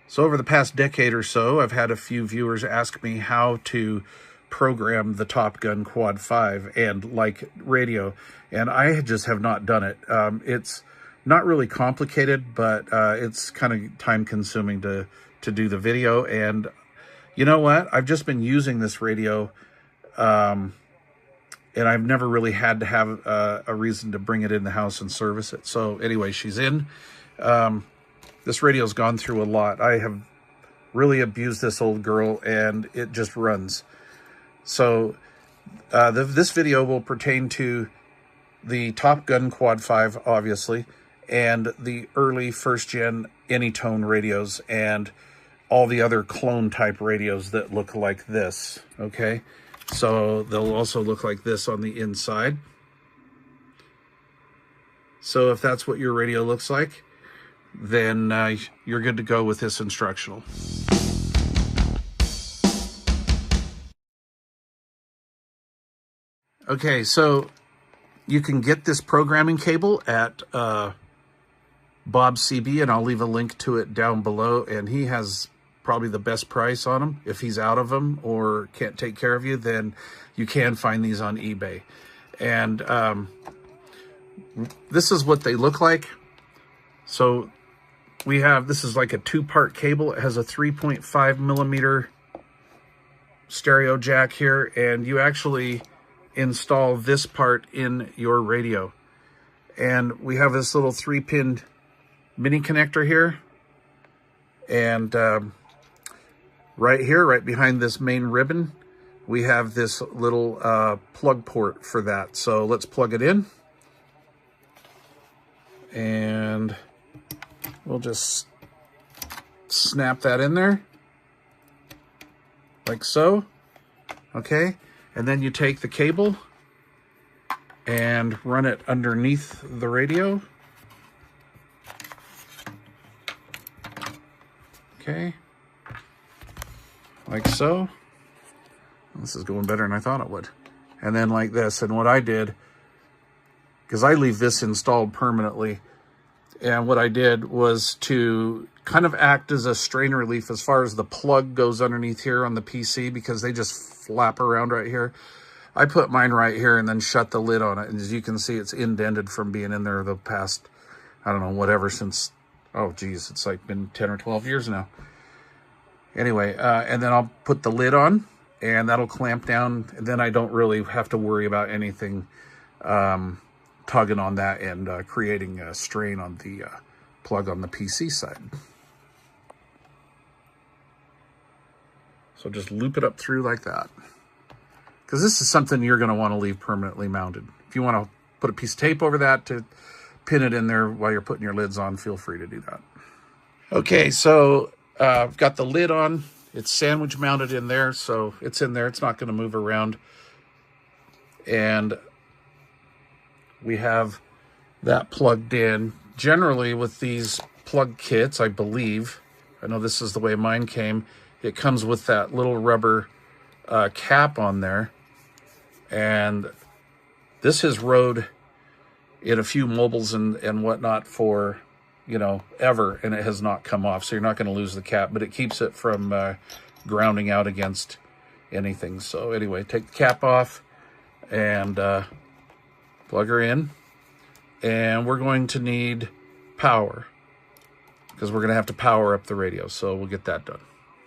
So over the past decade or so, I've had a few viewers ask me how to program the Top Gun Quad 5 and like radio, and I just have not done it. It's not really complicated, but it's kind of time consuming to do the video. And you know what? I've just been using this radio, and I've never really had to have a reason to bring it in the house and service it. So anyway, she's in. This radio's gone through a lot. I have really abused this old girl, and it just runs. So this video will pertain to the Top Gun Quad 5, obviously, and the early first-gen Anytone radios and all the other clone-type radios that look like this, okay? So they'll also look like this on the inside. So if that's what your radio looks like, then you're good to go with this instructional. Okay, so you can get this programming cable at Bob CB, and I'll leave a link to it down below, and he has probably the best price on them. If he's out of them or can't take care of you, then you can find these on eBay. And this is what they look like. So we have, this is like a two-part cable. It has a 3.5 millimeter stereo jack here, and you actually install this part in your radio. And we have this little 3-pin mini connector here, and right here, right behind this main ribbon, we have this little plug port for that. So let's plug it in, and we'll just snap that in there like so. Okay, and then you take the cable and run it underneath the radio. Okay, like so. This is going better than I thought it would. And then like this. And what I did, because I leave this installed permanently, and what I did was to kind of act as a strain relief as far as the plug goes underneath here on the PC, because they just flap around right here. I put mine right here and then shut the lid on it. And as you can see, it's indented from being in there the past, I don't know, whatever, since, oh geez, it's like been 10 or 12 years now. Anyway, and then I'll put the lid on, and that'll clamp down. And then I don't really have to worry about anything tugging on that and creating a strain on the plug on the PC side. So just loop it up through like that, because this is something you're going to want to leave permanently mounted. If you want to put a piece of tape over that to pin it in there while you're putting your lids on, feel free to do that. Okay, so I've got the lid on. It's sandwich mounted in there, so it's in there. It's not going to move around. And we have that plugged in. Generally with these plug kits, I believe, I know this is the way mine came, it comes with that little rubber cap on there. And this has rode in a few mobiles and whatnot for, you know, ever, and it has not come off. So you're not going to lose the cap, but it keeps it from grounding out against anything. So anyway, take the cap off and plug her in. And we're going to need power, because we're going to have to power up the radio. So we'll get that done.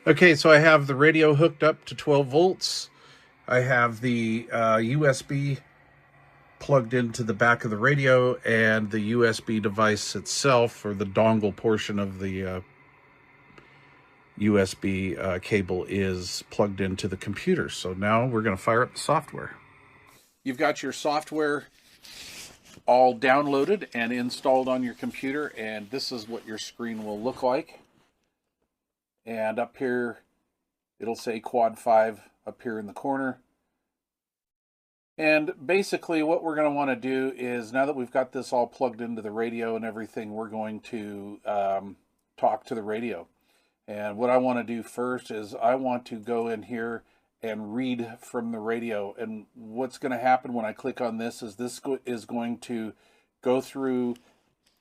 Okay, so I have the radio hooked up to 12 volts. I have the USB plugged into the back of the radio, and the USB device itself, or the dongle portion of the USB cable, is plugged into the computer. So now we're going to fire up the software. You've got your software all downloaded and installed on your computer, and this is what your screen will look like. And up here, it'll say Quad 5 up here in the corner. And basically what we're going to want to do is, now that we've got this all plugged into the radio and everything, we're going to talk to the radio. And what I want to do first is I want to go in here and read from the radio. And what's going to happen when I click on this is is going to go through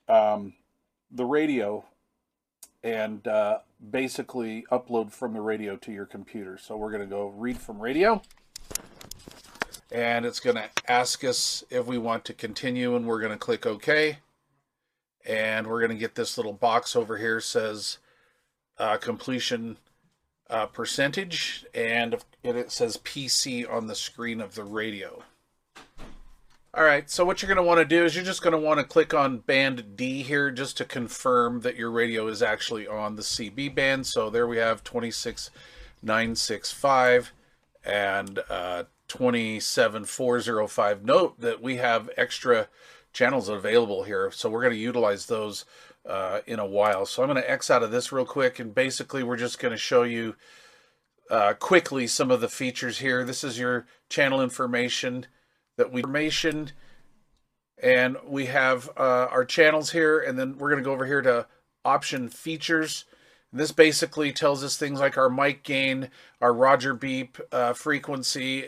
the radio and basically upload from the radio to your computer. So we're going to go read from radio, and it's going to ask us if we want to continue, and we're going to click OK. And we're going to get this little box over here says completion percentage, and it says PC on the screen of the radio. All right, so what you're going to want to do is you're just going to want to click on band D here just to confirm that your radio is actually on the CB band. So there we have 26965 and 27405. Note that we have extra channels available here, so we're going to utilize those in a while. So I'm going to X out of this real quick, and basically we're just going to show you quickly some of the features here. This is your channel information and we have our channels here, and then we're going to go over here to option features. This basically tells us things like our mic gain, our Roger beep frequency,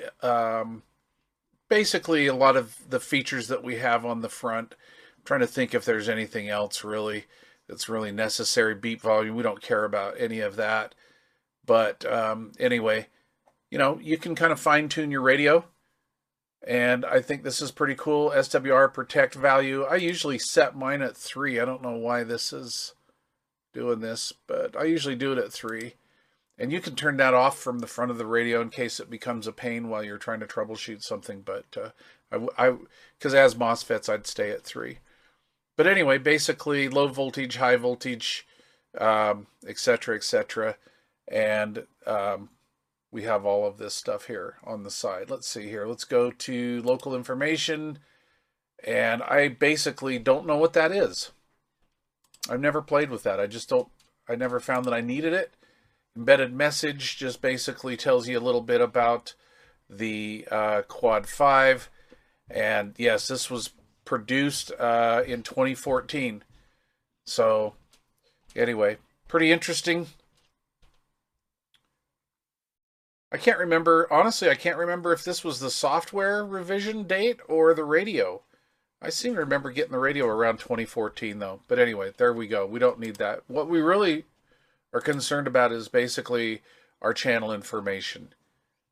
basically a lot of the features that we have on the front. I'm trying to think if there's anything else really that's really necessary. Beep volume, we don't care about any of that. But anyway, you know, you can kind of fine tune your radio. And I think this is pretty cool. SWR protect value. I usually set mine at 3. I don't know why this is doing this, but I usually do it at 3. And you can turn that off from the front of the radio in case it becomes a pain while you're trying to troubleshoot something. But because as MOSFETs, I'd stay at 3. But anyway, basically low voltage, high voltage, etc., etc. And we have all of this stuff here on the side. Let's see here. Let's go to local information. And I basically don't know what that is. I've never played with that. I never found that I needed it. Embedded message just basically tells you a little bit about the Quad 5. And yes, this was produced in 2014. So anyway, pretty interesting. I can't remember, honestly, I can't remember if this was the software revision date or the radio. I seem to remember getting the radio around 2014 though. But anyway, there we go. We don't need that. What we really are concerned about is basically our channel information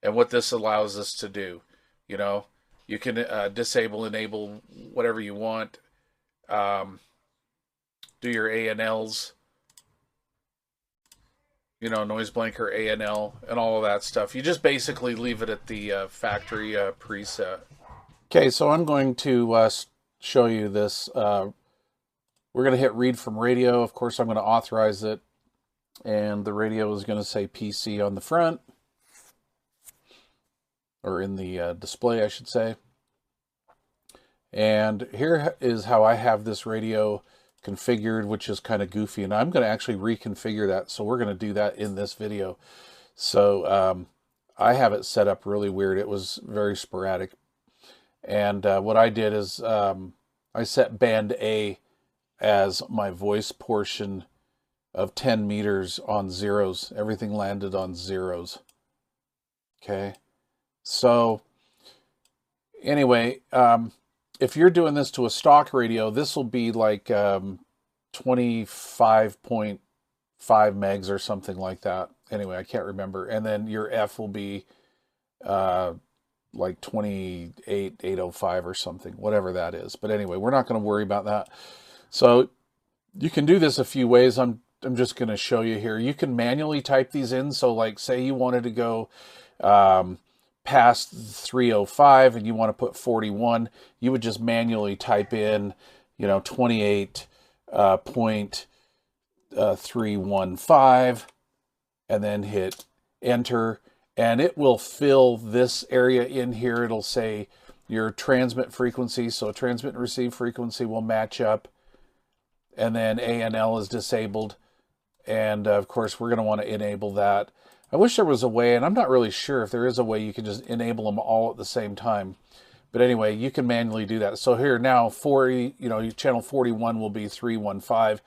and what this allows us to do. You know, you can disable, enable whatever you want. Do your ANLs. You know, noise blanker, ANL, and all of that stuff. You just basically leave it at the factory preset. Okay, so I'm going to show you this. We're going to hit read from radio. Of course, I'm going to authorize it. And the radio is going to say PC on the front. Or in the display, I should say. And here is how I have this radio configured, which is kind of goofy, and I'm going to actually reconfigure that, so we're going to do that in this video. So I have it set up really weird. It was very sporadic, and what I did is I set band A as my voice portion of 10 meters on zeros. Everything landed on zeros. Okay, so anyway, if you're doing this to a stock radio, this will be like 25.5 megs or something like that. Anyway, I can't remember. And then your F will be like 28,805 or something, whatever that is. But anyway, we're not going to worry about that. So you can do this a few ways. I'm just going to show you here. You can manually type these in. So like say you wanted to go past 305 and you want to put 41, you would just manually type in, you know, 28.315 and then hit enter, and it will fill this area in here. It'll say your transmit frequency, so transmit and receive frequency will match up, and then ANL is disabled, and of course we're going to want to enable that. I wish there was a way, and I'm not really sure if there is a way you can just enable them all at the same time. But anyway, you can manually do that. So here now, 40, you know, channel 41 will be 315.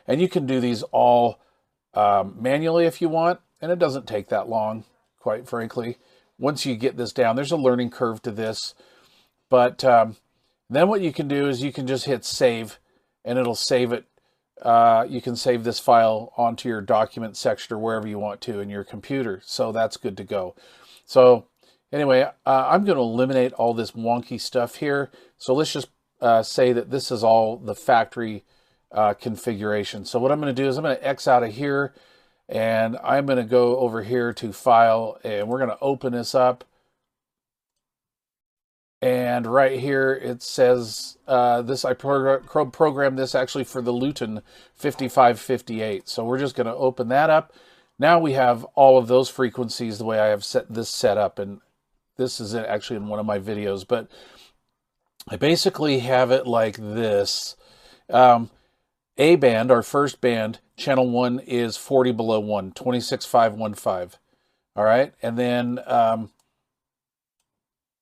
And you can do these all manually if you want. And it doesn't take that long, quite frankly. Once you get this down, there's a learning curve to this. But then what you can do is you can just hit save, and it'll save it you can save this file onto your document section or wherever you want to in your computer. So that's good to go. So anyway, I'm going to eliminate all this wonky stuff here. So let's just say that this is all the factory configuration. So what I'm going to do is I'm going to X out of here, and I'm going to go over here to File, and we're going to open this up. And right here it says this. I programmed this actually for the Luiton 5558. So we're just going to open that up. Now we have all of those frequencies the way I have set this set up, and this is actually in one of my videos. But I basically have it like this. A band, our first band, channel 1 is 40 below 1, 26515. All right, and then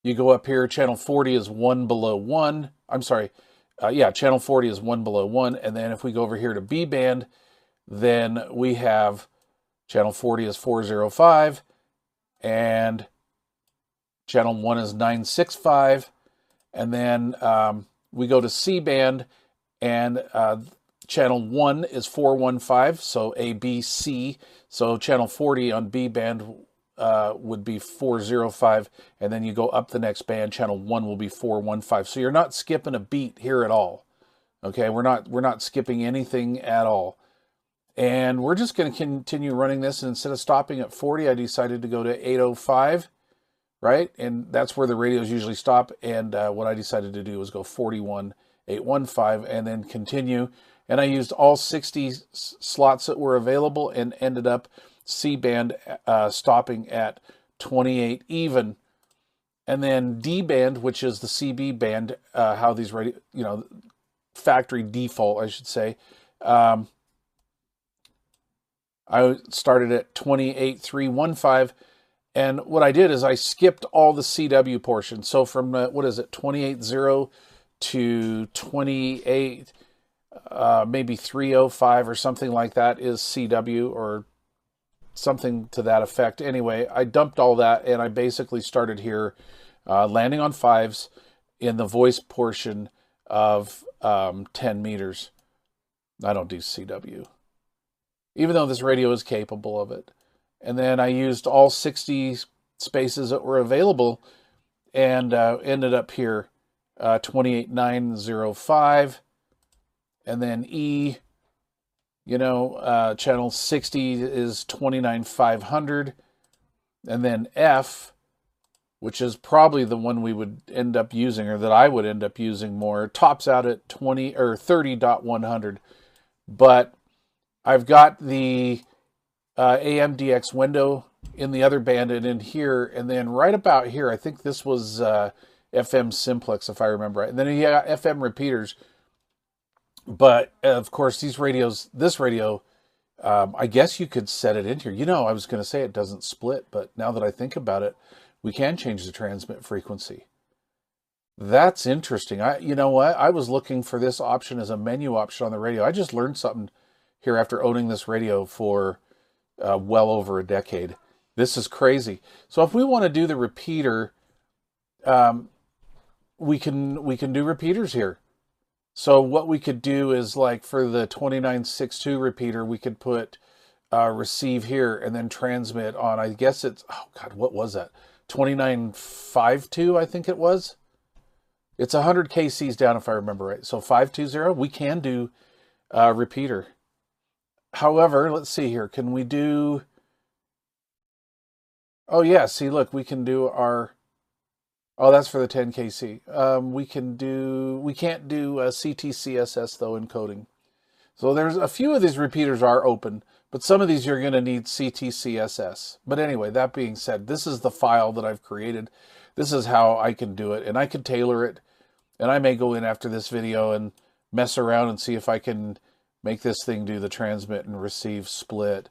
you go up here, channel 40 is 1 below 1. I'm sorry, channel 40 is 1 below 1. And then if we go over here to B band, then we have channel 40 is 405, and channel 1 is 965. And then we go to C band, and channel 1 is 415, so A, B, C. So channel 40 on B band would be 405, and then you go up the next band, channel 1 will be 415. So you're not skipping a beat here at all. Okay, we're not skipping anything at all. And we're just going to continue running this, and instead of stopping at 40, I decided to go to 805, right? And that's where the radios usually stop. And what I decided to do was go 41815 and then continue. And I used all 60 slots that were available and ended up C band stopping at 28 even. And then D band, which is the CB band, how these radio, factory default, I should say. I started at 28315, and what I did is I skipped all the CW portion. So from 280 to 28, maybe 305 or something like that is CW, or something to that effect. Anyway, I dumped all that, and I basically started here landing on 5s in the voice portion of 10 meters. I don't do CW, even though this radio is capable of it. And then I used all 60 spaces that were available, and ended up here 28905, and then E, channel 60 is 29500, and then F, which is probably the one we would end up using, or that I would end up using more, tops out at 30.100. But I've got the AMDX window in the other band and in here, and then right about here, I think this was FM simplex, if I remember right. And then you got FM repeaters. But of course, this radio, I guess you could set it in here. I was going to say it doesn't split, but now that I think about it, we can change the transmit frequency. That's interesting. You know what? I was looking for this option as a menu option on the radio. I just learned something here after owning this radio for well over a decade. This is crazy. So if we want to do the repeater, we can do repeaters here. So what we could do is, like for the 2962 repeater, we could put receive here and then transmit on, I guess it's, oh God, what was that? 2952, I think it was. It's 100 kcs down, if I remember right. So 520, we can do repeater. However, let's see here. Can we do, oh yeah, see, look, we can do our, oh, that's for the 10 kc. We can't do CTCSS though, encoding. So there's a few of these repeaters are open, but some of these you're going to need CTCSS. But anyway, that being said, this is the file that I've created. This is how I can do it, and I can tailor it. And I may go in after this video and mess around and see if I can make this thing do the transmit and receive split.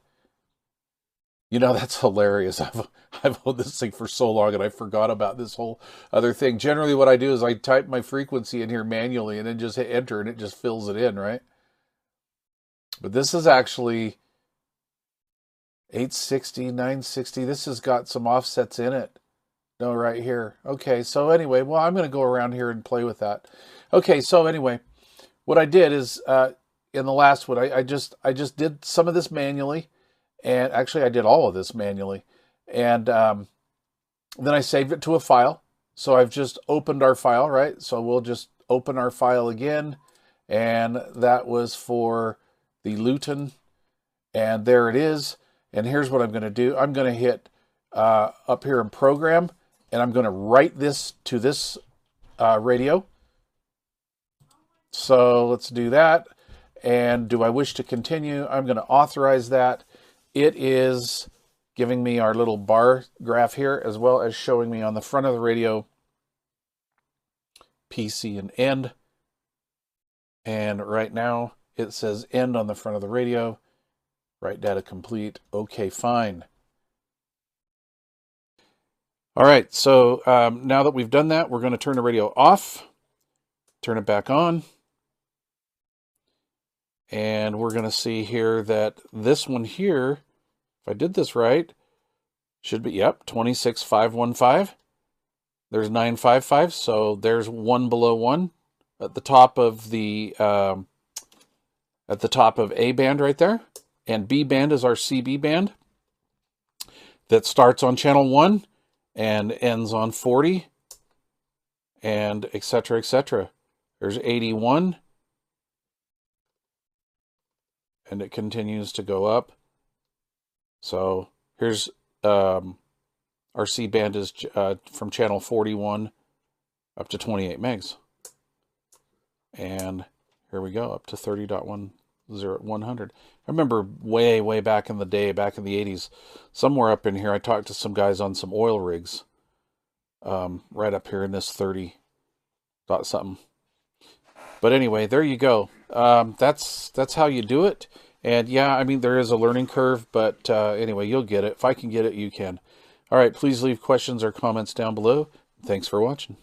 That's hilarious. I've owned this thing for so long and I forgot about this whole other thing. Generally what I do is I type my frequency in here manually and then just hit enter and it just fills it in, right? But this is actually 860, 960. This has got some offsets in it. No, right here. Okay, so anyway, well, I'm going to go around here and play with that. Okay, so anyway, what I did is in the last one, I just did some of this manually, and actually I did all of this manually, and then I saved it to a file. So I've just opened our file, right? So we'll just open our file again, and that was for the Luiton, and there it is. And here's what I'm going to do. I'm going to hit up here in program, and I'm going to write this to this radio. So let's do that. And do I wish to continue? I'm going to authorize that. It is giving me our little bar graph here, as well as showing me on the front of the radio PC and end. And right now it says end on the front of the radio. Write data complete. Okay, fine. All right, so now that we've done that, we're going to turn the radio off, turn it back on. And we're going to see here that this one here, if I did this right, should be, yep, 26515. There's 955, so there's one below one at the top of the A band right there, and B band is our CB band that starts on channel 1 and ends on 40, and etc. etc. There's 81, and it continues to go up. So here's our C band is from channel 41 up to 28 megs. And here we go, up to 30.100. I remember way back in the day, back in the 80s, somewhere up in here, I talked to some guys on some oil rigs, right up here in this 30 dot something. But anyway, there you go. That's how you do it. And yeah, I mean, there is a learning curve, but anyway, you'll get it. If I can get it, you can. All right, please leave questions or comments down below. Thanks for watching.